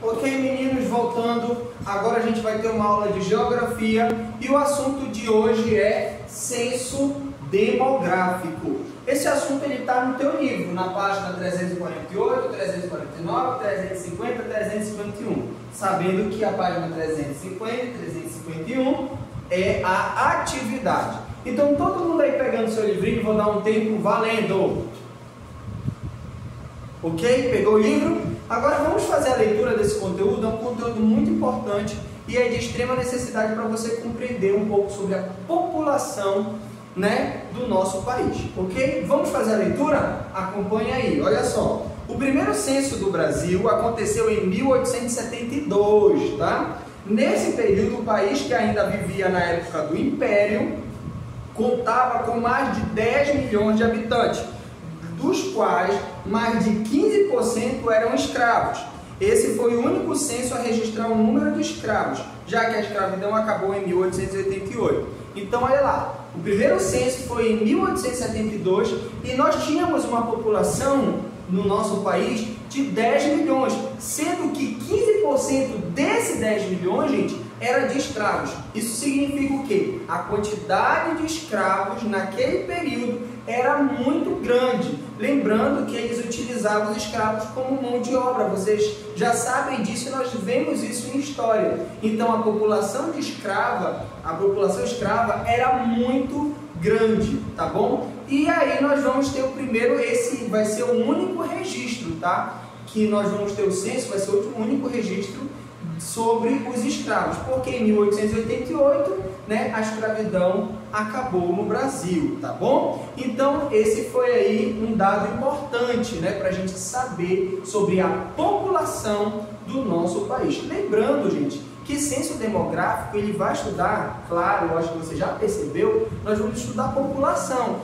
Ok, meninos, voltando, agora a gente vai ter uma aula de geografia e o assunto de hoje é censo demográfico. Esse assunto está no teu livro, na página 348, 349, 350, 351, sabendo que a página 350 e 351 é a atividade. Então, todo mundo aí pegando seu livrinho, vou dar um tempo valendo. Ok? Pegou o livro? Agora vamos fazer a leitura desse conteúdo. É um conteúdo muito importante e é de extrema necessidade para você compreender um pouco sobre a população, do nosso país. Ok? Vamos fazer a leitura? Acompanhe aí. Olha só. O primeiro censo do Brasil aconteceu em 1872, tá? Nesse período, o país, que ainda vivia na época do Império, contava com mais de 10 milhões de habitantes, dos quais mais de 15% eram escravos. Esse foi o único censo a registrar o número de escravos, já que a escravidão acabou em 1888. Então, olha lá, o primeiro censo foi em 1872 e nós tínhamos uma população no nosso país de 10 milhões, sendo que 15% desses 10 milhões, gente, era de escravos. Isso significa o quê? A quantidade de escravos naquele período era muito grande. Lembrando que eles utilizavam os escravos como mão de obra. Vocês já sabem disso e nós vemos isso em história. Então a população escrava era muito grande, tá bom? E aí nós vamos ter o primeiro, esse vai ser o único registro, tá? Que nós vamos ter o censo, vai ser o único registro sobre os escravos, porque em 1888, a escravidão acabou no Brasil, tá bom? Então, esse foi aí um dado importante, para a gente saber sobre a população do nosso país. Lembrando, gente, que censo demográfico, ele vai estudar, claro, eu acho que você já percebeu, nós vamos estudar a população.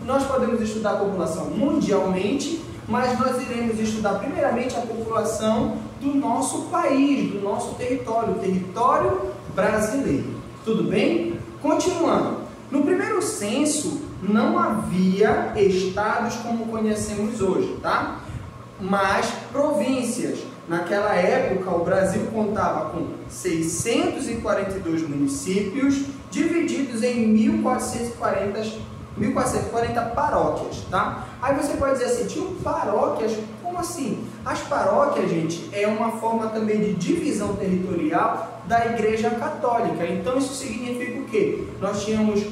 Nós podemos estudar a população mundialmente, mas nós iremos estudar primeiramente a população do nosso país, do nosso território, o território brasileiro. Tudo bem? Continuando. No primeiro censo não havia estados como conhecemos hoje, tá? Mas províncias. Naquela época o Brasil contava com 642 municípios, divididos em 1440 paróquias, tá? Aí você pode dizer assim, tinham paróquias? Como assim? As paróquias, gente, é uma forma também de divisão territorial da Igreja Católica. Então isso significa o quê? Nós tínhamos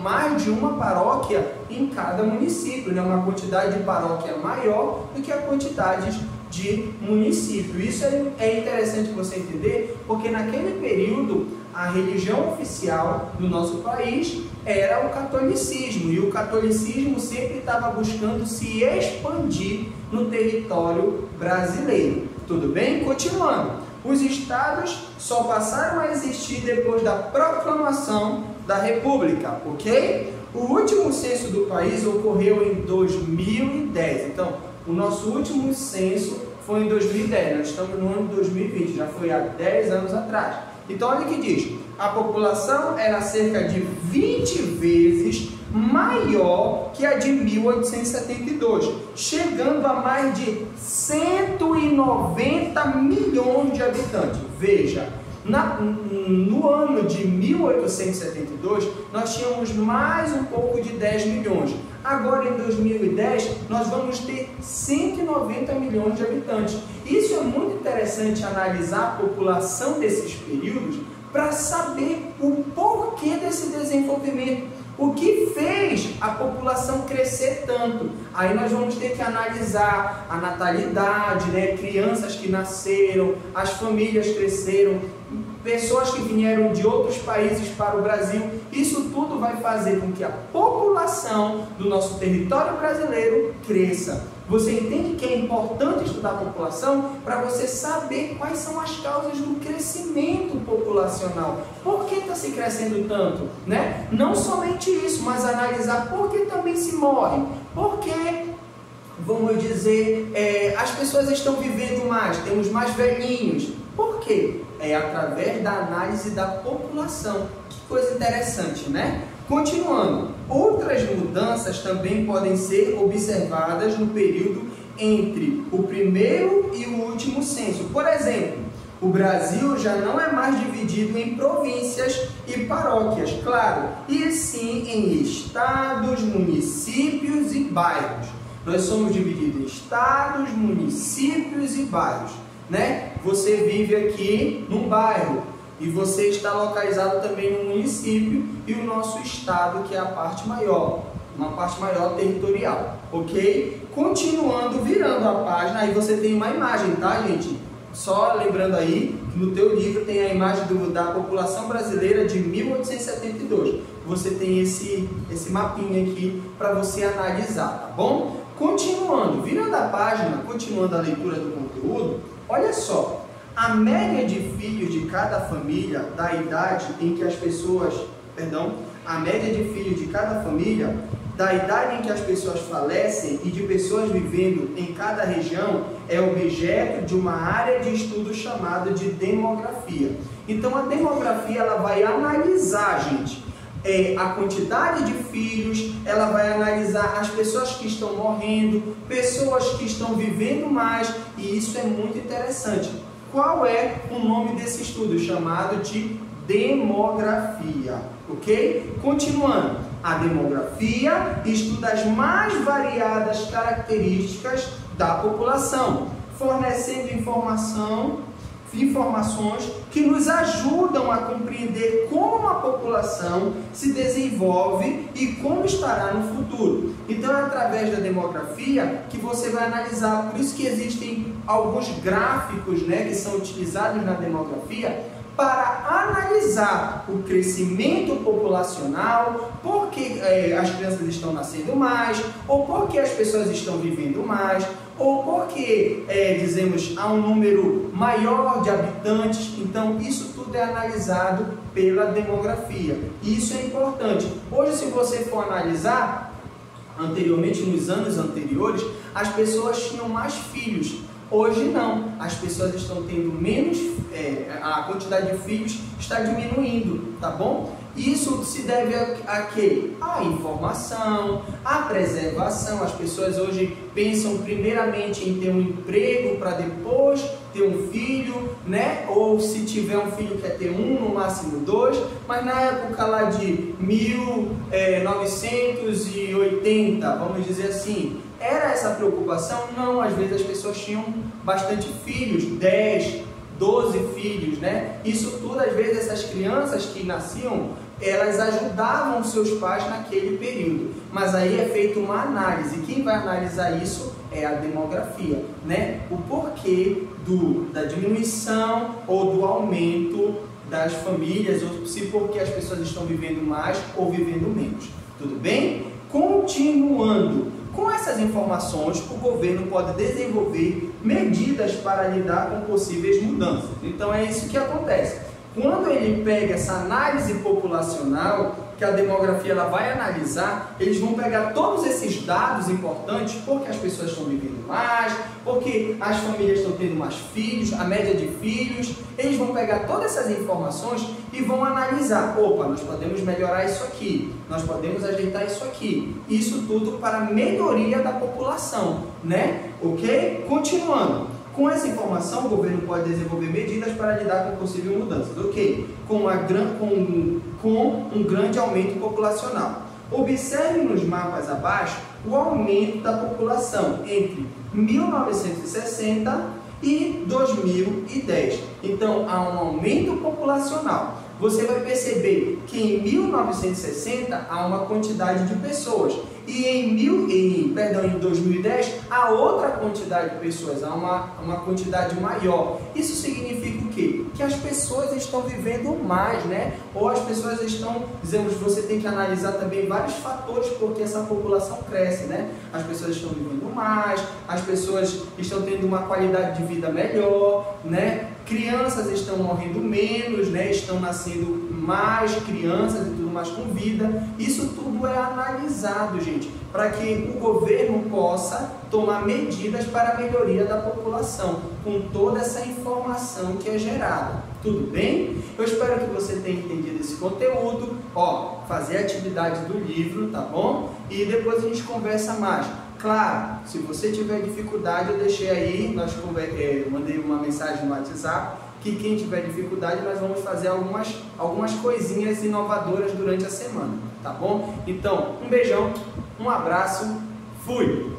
mais de uma paróquia em cada município, uma quantidade de paróquia maior do que a quantidade de município. Isso é interessante você entender, porque naquele período a religião oficial do nosso país era o catolicismo, e o catolicismo sempre estava buscando se expandir no território brasileiro. Tudo bem? Continuando. Os estados só passaram a existir depois da proclamação da República, ok? O último censo do país ocorreu em 2010. Então, o nosso último censo foi em 2010. Nós estamos no ano de 2020, já foi há 10 anos atrás. Então, olha o que diz. A população era cerca de 20 vezes maior que a de 1872, chegando a mais de 190 milhões de habitantes. Veja, no ano de 1872, nós tínhamos mais um pouco de 10 milhões. Agora, em 2010, nós vamos ter 190 milhões de habitantes. Isso é muito interessante analisar a população desses períodos para saber o porquê desse desenvolvimento. O que fez a população crescer tanto? Aí nós vamos ter que analisar a natalidade, crianças que nasceram, as famílias cresceram, pessoas que vieram de outros países para o Brasil. Isso tudo vai fazer com que a população do nosso território brasileiro cresça. Você entende que é importante estudar a população para você saber quais são as causas do crescimento populacional. Por que está se crescendo tanto? Não somente isso, mas analisar por que também se morre. Por que, vamos dizer, as pessoas estão vivendo mais, temos mais velhinhos. Por quê? É através da análise da população. Que coisa interessante, Continuando, outras mudanças também podem ser observadas no período entre o primeiro e o último censo. Por exemplo, o Brasil já não é mais dividido em províncias e paróquias, claro, e sim em estados, municípios e bairros. Nós somos divididos em estados, municípios e bairros, né? Você vive aqui num bairro e você está localizado também no município e o nosso estado, que é a parte maior, uma parte maior territorial, ok? Continuando, virando a página, aí você tem uma imagem, tá, gente? Só lembrando aí que no teu livro tem a imagem da população brasileira de 1872. Você tem esse mapinha aqui para você analisar, tá bom? Continuando, virando a página, continuando a leitura do conteúdo, olha só, a média de filhos de cada família, da idade em que as pessoas, a média de filhos de cada família, da idade em que as pessoas falecem e de pessoas vivendo em cada região, é objeto de uma área de estudo chamada de demografia. Então a demografia ela vai analisar, gente, a quantidade de filhos, ela vai analisar as pessoas que estão morrendo, pessoas que estão vivendo mais, e isso é muito interessante. Qual é o nome desse estudo? Chamado de demografia, ok? Continuando, a demografia estuda as mais variadas características da população, fornecendo informações que nos ajudam a compreender como uma população se desenvolve e como estará no futuro. Então é através da demografia que você vai analisar, por isso que existem alguns gráficos, né, que são utilizados na demografia para analisar o crescimento populacional, porque as crianças estão nascendo mais, ou porque as pessoas estão vivendo mais, ou porque, dizemos, há um número maior de habitantes. Então, isso tudo é analisado pela demografia. E isso é importante. Hoje, se você for analisar, anteriormente, nos anos anteriores, as pessoas tinham mais filhos. Hoje não, as pessoas estão tendo menos, a quantidade de filhos está diminuindo, tá bom? Isso se deve a quê? A informação, a preservação. As pessoas hoje pensam primeiramente em ter um emprego para depois ter um filho, né? Ou se tiver um filho quer ter um, no máximo dois, mas na época lá de 1980, vamos dizer assim, era essa preocupação? Não, às vezes as pessoas tinham bastante filhos, 10, 12 filhos, né? Isso tudo, às vezes, essas crianças que nasciam, elas ajudavam seus pais naquele período. Mas aí é feita uma análise. Quem vai analisar isso é a demografia, né? O porquê da diminuição ou do aumento das famílias, ou se porque as pessoas estão vivendo mais ou vivendo menos. Tudo bem? Continuando. Com essas informações, o governo pode desenvolver medidas para lidar com possíveis mudanças. Então é isso que acontece. Quando ele pega essa análise populacional, que a demografia ela vai analisar, eles vão pegar todos esses dados importantes, porque as pessoas estão vivendo mais, porque as famílias estão tendo mais filhos, a média de filhos, eles vão pegar todas essas informações e vão analisar, opa, nós podemos melhorar isso aqui, nós podemos ajeitar isso aqui, isso tudo para a melhoria da população, né? Ok? Continuando. Com essa informação, o governo pode desenvolver medidas para lidar com possíveis mudanças, ok? Com um grande aumento populacional. Observe nos mapas abaixo o aumento da população entre 1960 e 2010. Então, há um aumento populacional. Você vai perceber que em 1960 há uma quantidade de pessoas e em 2010 há outra quantidade de pessoas, há uma quantidade maior. Isso significa o quê? Que as pessoas estão vivendo mais, né? Ou as pessoas estão, dizemos, você tem que analisar também vários fatores porque essa população cresce, né? As pessoas estão vivendo mais, as pessoas estão tendo uma qualidade de vida melhor, né? Crianças estão morrendo menos, né? Estão nascendo mais crianças e tudo mais com vida. Isso tudo é analisado, gente, para que o governo possa tomar medidas para a melhoria da população, com toda essa informação que é gerada. Tudo bem? Eu espero que você tenha entendido esse conteúdo. Fazer a atividade do livro, tá bom? E depois a gente conversa mais. Claro, se você tiver dificuldade, eu deixei aí, eu mandei uma mensagem no WhatsApp, que quem tiver dificuldade, nós vamos fazer algumas coisinhas inovadoras durante a semana, tá bom? Então, um beijão, um abraço, fui!